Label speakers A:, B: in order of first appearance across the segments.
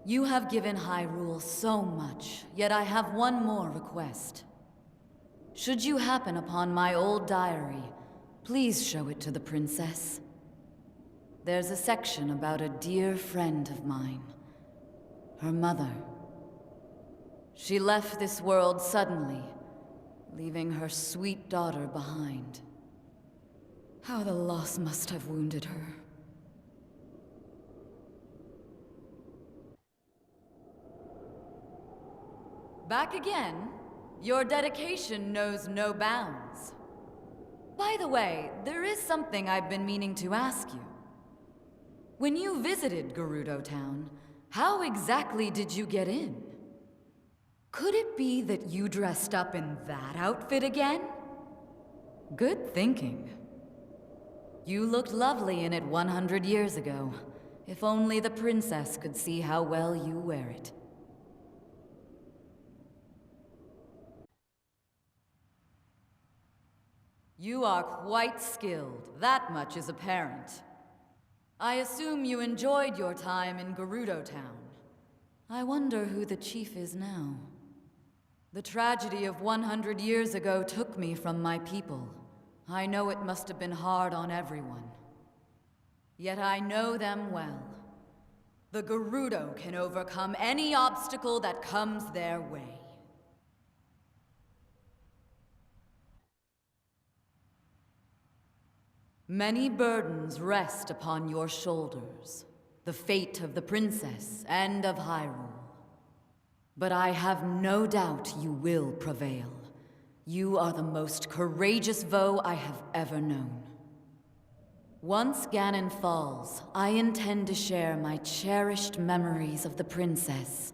A: You have given Hyrule so much, yet I have one more request. Should you happen upon my old diary, please show it to the princess. There's a section about a dear friend of mine. Her mother. She left this world suddenly, leaving her sweet daughter behind. How the loss must have wounded her. Back again? Your dedication knows no bounds. By the way, there is something I've been meaning to ask you. When you visited Gerudo Town, how exactly did you get in? Could it be that you dressed up in that outfit again? Good thinking. You looked lovely in it 100 years ago. If only the princess could see how well you wear it. You are quite skilled. That much is apparent. I assume you enjoyed your time in Gerudo Town. I wonder who the chief is now. The tragedy of 100 years ago took me from my people. I know it must have been hard on everyone. Yet I know them well. The Gerudo can overcome any obstacle that comes their way. Many burdens rest upon your shoulders. The fate of the princess and of Hyrule. But I have no doubt you will prevail. You are the most courageous foe I have ever known. Once Ganon falls, I intend to share my cherished memories of the princess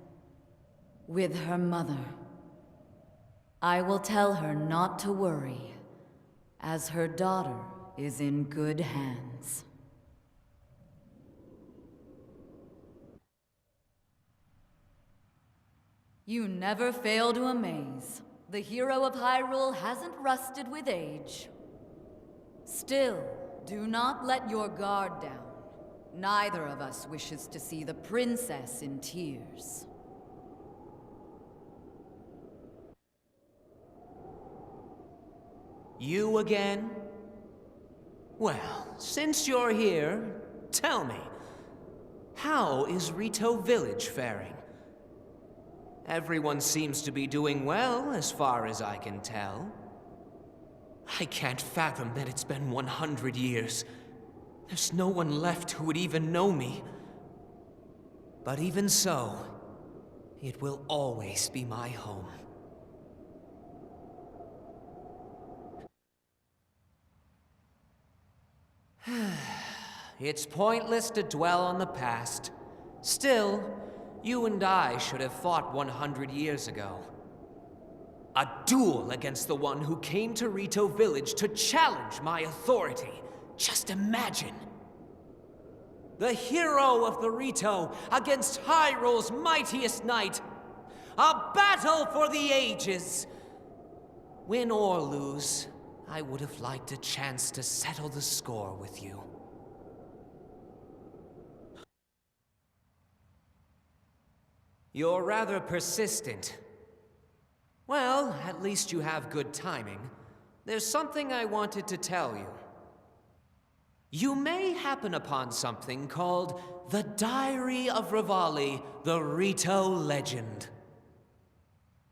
A: with her mother. I will tell her not to worry, as her daughter is in good hands. You never fail to amaze. The hero of Hyrule hasn't rusted with age. Still, do not let your guard down. Neither of us wishes to see the princess in tears.
B: You again? Well, since you're here, tell me, how is Rito Village faring? Everyone seems to be doing well, as far as I can tell. I can't fathom that it's been 100 years. There's no one left who would even know me. But even so, it will always be my home. It's pointless to dwell on the past. Still, you and I should have fought 100 years ago. A duel against the one who came to Rito Village to challenge my authority. Just imagine. The hero of the Rito against Hyrule's mightiest knight. A battle for the ages. Win or lose, I would have liked a chance to settle the score with you. You're rather persistent. Well, at least you have good timing. There's something I wanted to tell you. You may happen upon something called the Diary of Revali, the Rito legend.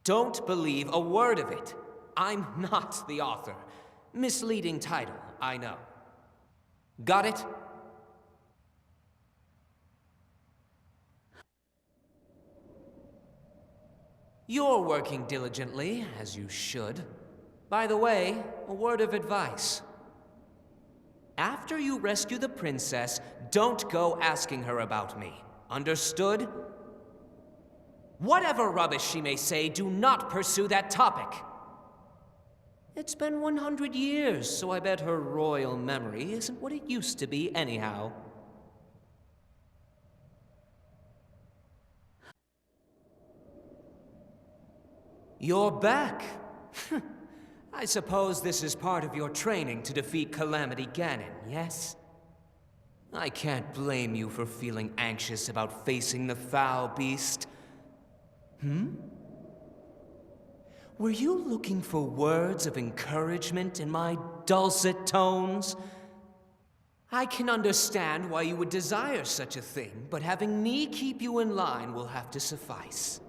B: Don't believe a word of it. I'm not the author. Misleading title, I know. Got it? You're working diligently, as you should. By the way, a word of advice. After you rescue the princess, don't go asking her about me. Understood? Whatever rubbish she may say, do not pursue that topic. It's been 100 years, so I bet her royal memory isn't what it used to be anyhow. You're back. I suppose this is part of your training to defeat Calamity Ganon, yes? I can't blame you for feeling anxious about facing the foul beast. Were you looking for words of encouragement in my dulcet tones? I can understand why you would desire such a thing, but having me keep you in line will have to suffice.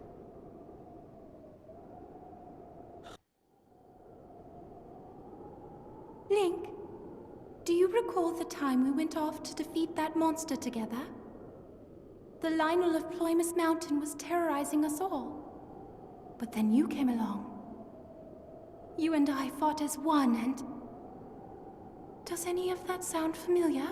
C: Link, do you recall the time we went off to defeat that monster together? The Lionel of Ploymus Mountain was terrorizing us all. But then you came along. You and I fought as one, and... Does any of that sound familiar?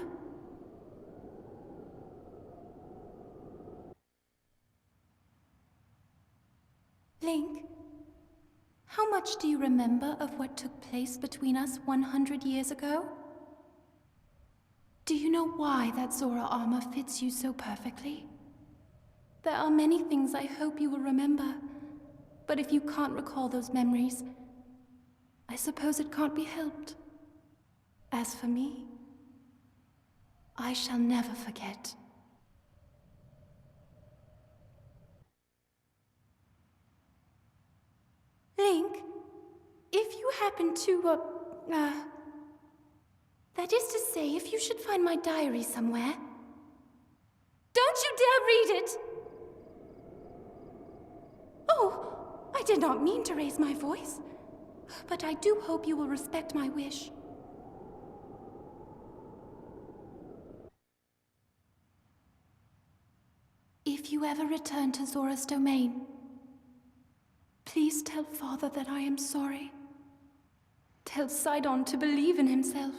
C: Link, how much do you remember of what took place between us 100 years ago? Do you know why that Zora armor fits you so perfectly? There are many things I hope you will remember, but if you can't recall those memories, I suppose it can't be helped. As for me, I shall never forget. Link, if you happen to, that is to say, if you should find my diary somewhere, don't you dare read it! Oh, I did not mean to raise my voice, but I do hope you will respect my wish. If you ever return to Zora's domain, please tell Father that I am sorry. Tell Sidon to believe in himself.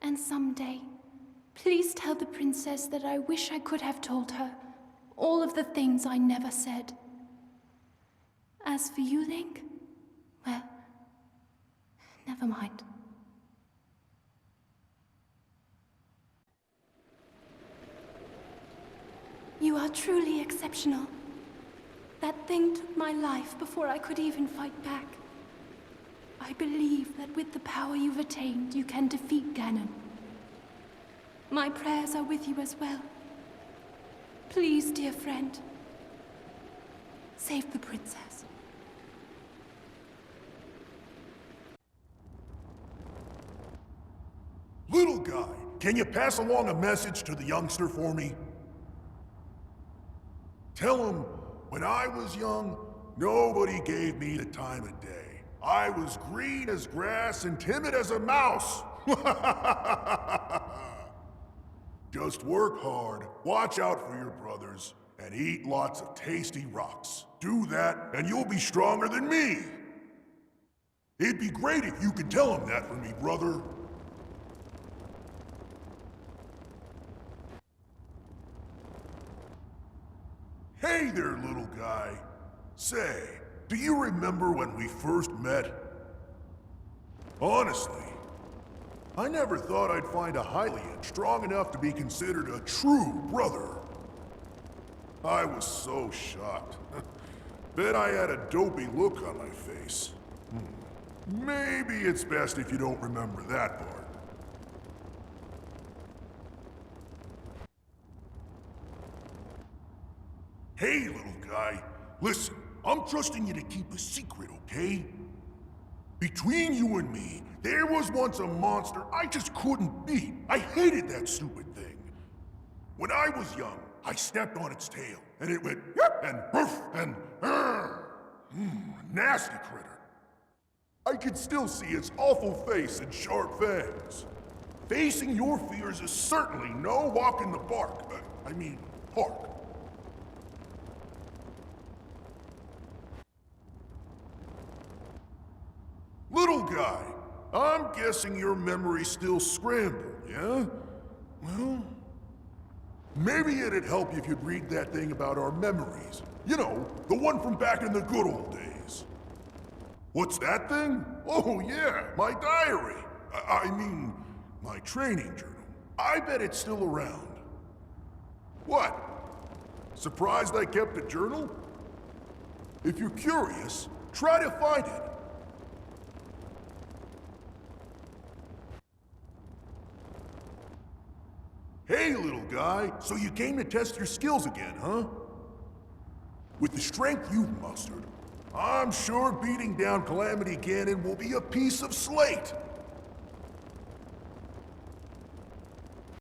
C: And someday, please tell the princess that I wish I could have told her all of the things I never said. As for you, Link, well, never mind. You are truly exceptional. That thing took my life before I could even fight back. I believe that with the power you've attained, you can defeat Ganon. My prayers are with you as well. Please, dear friend, save the princess.
D: Little guy, can you pass along a message to the youngster for me? Tell him, when I was young, nobody gave me the time of day. I was green as grass and timid as a mouse. Just work hard, watch out for your brothers, and eat lots of tasty rocks. Do that, and you'll be stronger than me. It'd be great if you could tell him that for me, brother. Hey there, little guy. Say, do you remember when we first met? Honestly, I never thought I'd find a Hylian strong enough to be considered a true brother. I was so shocked. Bet I had a dopey look on my face. Maybe it's best if you don't remember that part. Hey, little guy. Listen, I'm trusting you to keep a secret, okay? Between you and me, there was once a monster I just couldn't beat. I hated that stupid thing. When I was young, I stepped on its tail, and it went yip and poof and nasty critter. I could still see its awful face and sharp fangs. Facing your fears is certainly no walk in the park. Park. Little guy, I'm guessing your memory's still scrambled, yeah? Well, maybe it'd help if you'd read that thing about our memories. You know, the one from back in the good old days. What's that thing? Oh yeah, my diary. I mean, my training journal. I bet it's still around. What? Surprised I kept a journal? If you're curious, try to find it. Hey, little guy, so you came to test your skills again, huh? With the strength you've mustered, I'm sure beating down Calamity Ganon will be a piece of slate.